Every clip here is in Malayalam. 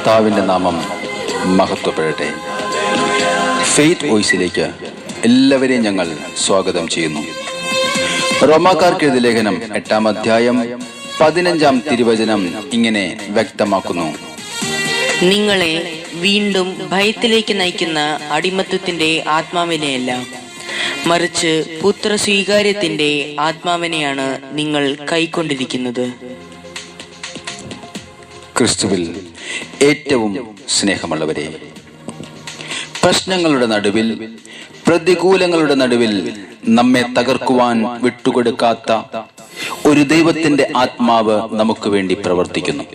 കർത്താവിൻ്റെ നാമം മഹത്വപ്പെടട്ടെ. ഫെയ്ത്ത് വോയിസിലേക്ക് എല്ലാവരെയും ഞങ്ങൾ സ്വാഗതം ചെയ്യുന്നു. റോമാക്കാർക്ക് എഴുതിയ ലേഖനം 8-ാം അധ്യായം 15-ാം തിരുവചനം ഇങ്ങനെ വ്യക്തമാക്കുന്നു: നിങ്ങളെ വീണ്ടും ഭയത്തിലേക്ക് നയിക്കുന്ന അടിമത്വത്തിന്റെ ആത്മാവിനെയല്ല, മറിച്ച് പുത്ര സ്വീകാര്യത്തിന്റെ ആത്മാവിനെയാണ് നിങ്ങൾ കൈക്കൊണ്ടിരിക്കുന്നത്. ക്രിസ്തുവിൽ ഏറ്റവും സ്നേഹമുള്ളവരെ, പ്രശ്നങ്ങളുടെ നടുവിൽ, പ്രതികൂലങ്ങളുടെ നടുവിൽ നമ്മെ തകർക്കുവാൻ വിട്ടുകൊടുക്കാത്ത ഒരു ദൈവത്തിന്റെ ആത്മാവ് നമുക്ക് വേണ്ടി പ്രവർത്തിക്കുന്നു.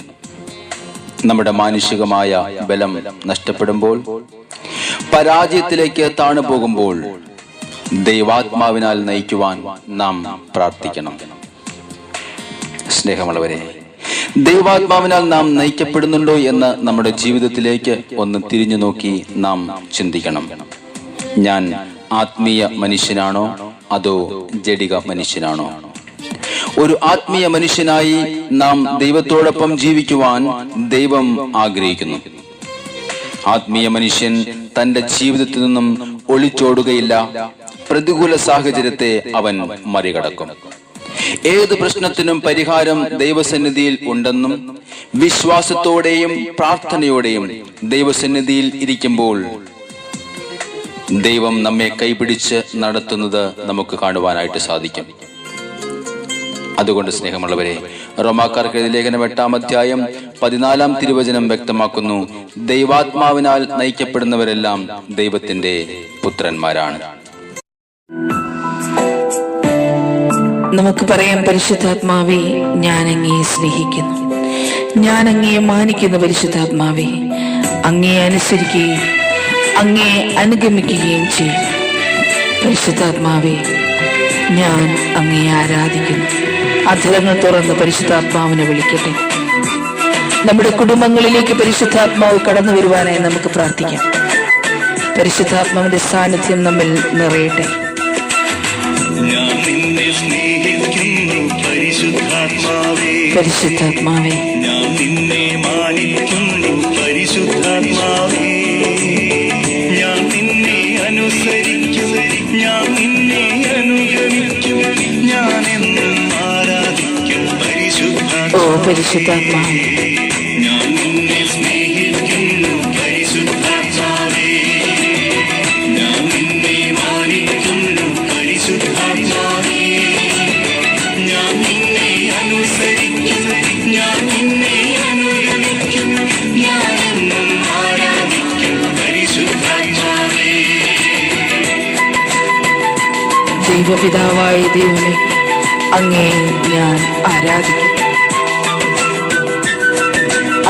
നമ്മുടെ മാനുഷികമായ ബലം നഷ്ടപ്പെടുമ്പോൾ, പരാജയത്തിലേക്ക് താണു പോകുമ്പോൾ ദൈവാത്മാവിനാൽ നയിക്കുവാൻ നാം പ്രാർത്ഥിക്കണം. സ്നേഹമുള്ളവരെ, ദൈവാത്മാവിനാൽ നാം നയിക്കപ്പെടുന്നുണ്ടോ എന്ന് നമ്മുടെ ജീവിതത്തിലേക്ക് ഒന്ന് തിരിഞ്ഞു നോക്കി നാം ചിന്തിക്കണം. ഞാൻ ആത്മീയ മനുഷ്യനാണോ അതോ ജഡിക മനുഷ്യനാണോ? ഒരു ആത്മീയ മനുഷ്യനായി നാം ദൈവത്തോടൊപ്പം ജീവിക്കുവാൻ ദൈവം ആഗ്രഹിക്കുന്നു. ആത്മീയ മനുഷ്യൻ തന്റെ ജീവിതത്തിൽ നിന്നും ഒളിച്ചോടുകയില്ല. പ്രതികൂല സാഹചര്യത്തെ അവൻ മറികടക്കും. ഏത് പ്രശ്നത്തിനും പരിഹാരം ദൈവസന്നിധിയിൽ ഉണ്ടെന്നും വിശ്വാസത്തോടെയും പ്രാർത്ഥനയോടെയും ദൈവസന്നിധിയിൽ ഇരിക്കുമ്പോൾ ദൈവം നമ്മെ കൈപിടിച്ച് നടത്തുന്നത് നമുക്ക് കാണുവാനായിട്ട് സാധിക്കും. അതുകൊണ്ട് സ്നേഹമുള്ളവരെ, റോമാക്കാർക്ക് എഴുതിയ ലേഖനം 8-ാം അധ്യായം 14-ാം തിരുവചനം വ്യക്തമാക്കുന്നു: ദൈവാത്മാവിനാൽ നയിക്കപ്പെടുന്നവരെല്ലാം ദൈവത്തിന്റെ പുത്രന്മാരാണ്. നമുക്ക് പറയാം: പരിശുദ്ധാത്മാവേ, ഞാൻ അങ്ങയെ സ്നേഹിക്കുന്നു, ഞാൻ അങ്ങയെ മാനിക്കുന്ന പരിശുദ്ധാത്മാവേ, അങ്ങയെ അനുസരിക്കുകയും അങ്ങയെ അനുഗമിക്കുകയും ചെയ്യും. പരിശുദ്ധാത്മാവേ, ഞാൻ അങ്ങയെ ആരാധിക്കുന്നു. അധരങ്ങൾ തുറന്ന് പരിശുദ്ധാത്മാവിനെ വിളിക്കട്ടെ. നമ്മുടെ കുടുംബങ്ങളിലേക്ക് പരിശുദ്ധാത്മാവ് കടന്നു വരുവാനായി നമുക്ക് പ്രാർത്ഥിക്കാം. പരിശുദ്ധാത്മാവിന്റെ സാന്നിധ്യം നമ്മിൽ നിറയട്ടെ. പരിശുദ്ധാത്മാവേ, ഞാൻ നിന്നെ മാനിക്കുന്നു. പരിശുദ്ധാത്മാവേ, ഞാൻ നിന്നെ അനുസരിക്കും, ഞാൻ നിന്നെ അനുഗമിക്കും, ഞാൻ എന്നും ആരാധിക്കും. പരിശുദ്ധാത്മാവേ, ഞാൻ നിന്നെ സ്നേഹിക്കുന്നു. പരിശുദ്ധാത്മാവേ, ഞാൻ നിന്നെ മാനിക്കുന്നു. പരിശുദ്ധാത്മാവേ, ഞാൻ നിന്നെ അനുസരിക്കും, ഞാൻ നിന്നെ അനുഗമിക്കും, ഞാൻ എന്നും ആരാധിക്കും. പരിശുദ്ധാത്മാവേ, ദൈവപിതാവായ ദൈവമേ, അങ്ങേ ഞാൻ ആരാധിക്കും.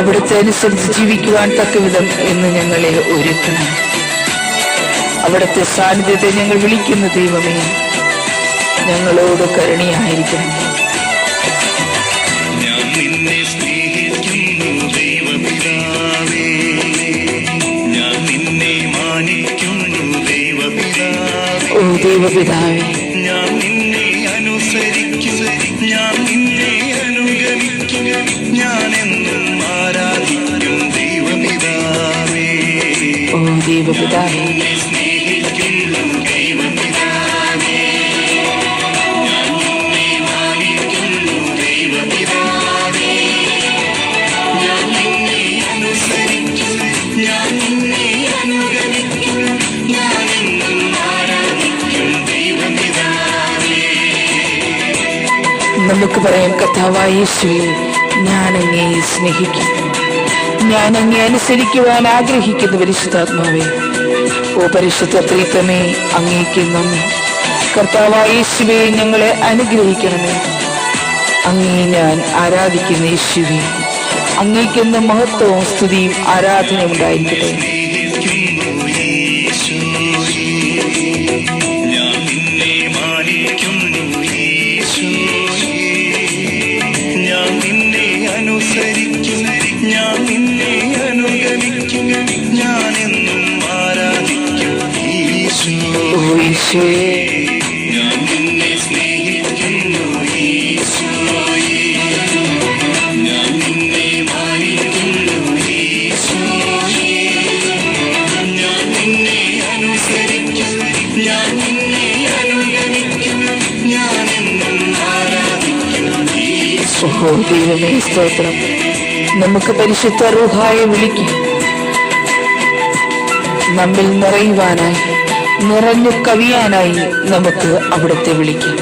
അവിടുത്തെ അനുസരിച്ച് ജീവിക്കുവാൻ തക്കവിധം എന്ന് ഞങ്ങളെ ഒരുക്കണം. അവിടുത്തെ സാന്നിധ്യത്തെ ഞങ്ങൾ വിളിക്കുന്ന ദൈവമേ, ഞങ്ങളോട് കരുണയായിരിക്കണം. ഞാൻ നിന്നെ സ്നേഹിക്കുന്നു. ദൈവപിതാവേ, ഞാൻ നിന്നെ മാനിക്കുന്നു. ദൈവപിതാവേ, ഓ ദൈവപിതാവേ, ഞാൻ നിന്നെ അനുസരിക്കും, ഞാൻ നിന്നെ അനുഗമിക്കും, ഞാൻ എന്നും ആരാധിക്കും. ദൈവപിതാവേ, ഓ ദൈവപിതാവേ, സ്നേഹിക്കുന്നു. ദൈവപിതാവേ, ഞാൻ നിന്നെ മാനിക്കുന്നു. ദൈവപിതാവേ, ഞാൻ നിന്നെ അനുസരിക്കും, ഞാൻ നിന്നെ അനുഗമിക്കും, ഞാൻ എന്നും ആരാധിക്കും. ദൈവപിതാവേ, നമുക്ക് പറയാം: കർത്താവായ യേശുവേ, ഞാൻ അങ്ങയെ സ്നേഹിക്കുന്നു, ഞാൻ അങ്ങയെ അനുസരിക്കുവാൻ ആഗ്രഹിക്കുന്നു. പരിശുദ്ധാത്മാവേ, ഓ പരിശുദ്ധ ത്രിത്വമേ, അങ്ങേക്ക് നന്ദി. കർത്താവായ യേശുവേ, ഞങ്ങളെ അനുഗ്രഹിക്കണമേ. അങ്ങയെ ഞാൻ ആരാധിക്കുന്ന യേശുവേ, അങ്ങേക്കെന്ന് മഹത്വവും സ്തുതിയും ആരാധനയും ഉണ്ടായിരിക്കട്ടെ. ഞാൻ നിന്നെ മാനിക്കുന്നു. യേശുവേ, ഞാൻ നിന്നെ അനുസരിക്കും, ഞാൻ നിന്നെ അനുഗമിക്കും, ഞാൻ എന്നും ആരാധിക്കും. ഓ യേശുവേ, ഞാൻ നിന്നെ സ്നേഹിക്കുന്നു. യേശുവേ, ഞാൻ നിന്നെ മാനിക്കുന്നു. യേശുവേ, ഓ ദൈവമേ സ്തോത്രം. നമുക്ക് പരിശുദ്ധ റൂഹായെ വിളിക്കാം. നമ്മിൽ നിറയുവാനായി, നിറഞ്ഞു കവിയാനായി നമുക്ക് അവിടുത്തെ വിളിക്കാം.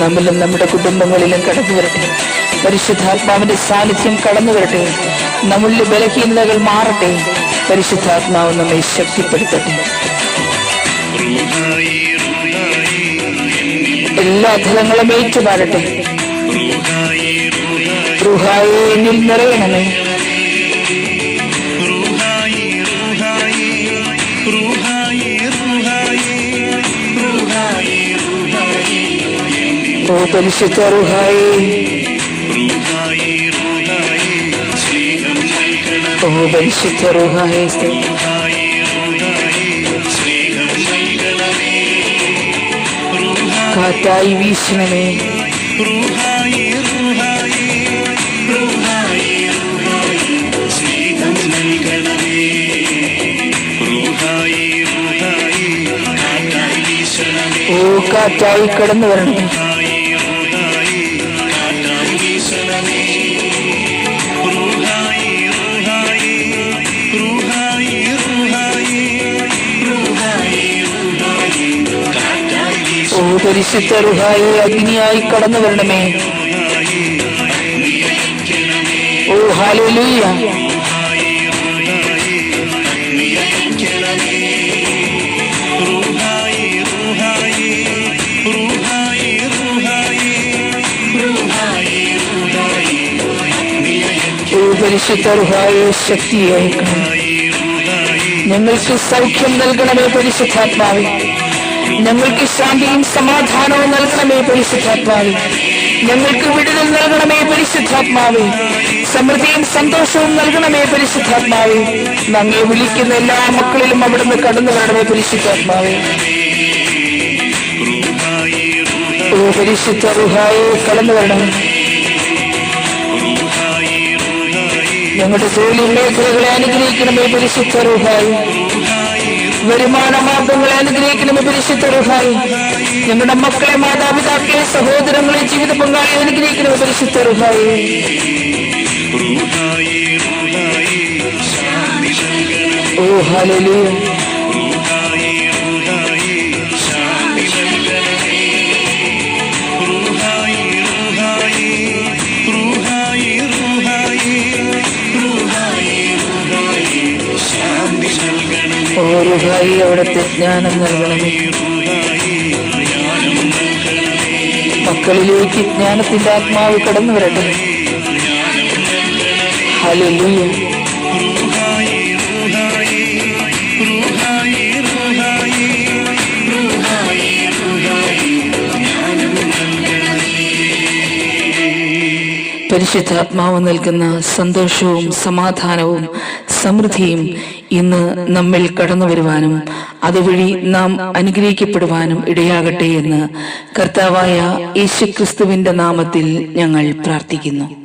നമ്മിലും നമ്മുടെ കുടുംബങ്ങളിലും കടന്നു വരട്ടെ പരിശുദ്ധാത്മാവിന്റെ സാന്നിധ്യം. കടന്നു വരട്ടെ, നമ്മളിലെ ബലഹീനതകൾ മാറട്ടെ. പരിശുദ്ധാത്മാവ് നമ്മെ ശക്തിപ്പെടുത്തട്ടെ. എല്ലാ ഫലങ്ങളും ഏറ്റുപാടട്ടെ. റൂഹായേ എന്നിൽ നിറയണമേ. ഓ പരിശുദ്ധ റൂഹായേ, ഓ പരിശുദ്ധ റൂഹായേ, കാറ്റായി വീശണമേ. ഓ കാറ്റായി കടന്നു വരണമേ. ഓ പരിശുദ്ധ റൂഹായേ, അഗ്നിയായി കടന്നു വരണമേ. ഓ ഹല്ലേലൂയ. ഓ പരിശുദ്ധ റൂഹായേ, ശക്തിയായി ഞങ്ങൾക്ക് സൗഖ്യം നൽകണമേ പരിശുദ്ധാത്മാവേ. ഞങ്ങൾക്ക് ശാന്തിയും സമാധാനവും നൽകണമേ പരിശുദ്ധാത്മാവേ. ഞങ്ങൾക്ക് വിടുതൽ നൽകണമേ പരിശുദ്ധാത്മാവേ. സമൃദ്ധിയും സന്തോഷവും നൽകണമേ പരിശുദ്ധാത്മാവേ. നമ്മെ വിളിക്കുന്ന എല്ലാ മക്കളിലും അവിടുന്ന് കടന്നു വരണമേ പരിശുദ്ധാത്മാവേ. ഓ പരിശുദ്ധ റൂഹായേ, കടന്നു വരണമേ. ഞങ്ങളുടെ ജോലി മേഖലകളെ അനുഗ്രഹിക്കണമേ പരിശുദ്ധ റൂഹായേ. വരുമാന മാർഗങ്ങളെ അനുഗ്രഹിക്കണമേ പരിശുദ്ധ റൂഹായേ. ഞങ്ങളുടെ മക്കളെ, മാതാപിതാക്കളെ, സഹോദരങ്ങളെ, ജീവിത പങ്കാളിയെ അനുഗ്രഹിക്കണമേ പരിശുദ്ധ റൂഹായേ. ഓ ഹല്ലേലൂയ. ഓ റൂഹായേ, അവിടുത്തെ ജ്ഞാനം നൽകണമേ. മക്കളിലേക്ക് ജ്ഞാനത്തിന്റെ ആത്മാവ് കടന്നു വരട്ടെ. ഹല്ലേലൂയ. പരിശുദ്ധാത്മാവ് നൽകുന്ന സന്തോഷവും സമാധാനവും സമൃദ്ധിയും ഇന്ന് നമ്മിൽ കടന്നു വരുവാനും അതുവഴി നാം അനുഗ്രഹിക്കപ്പെടുവാനും ഇടയാകട്ടെ എന്ന് കർത്താവായ യേശുക്രിസ്തുവിന്റെ നാമത്തിൽ ഞങ്ങൾ പ്രാർത്ഥിക്കുന്നു.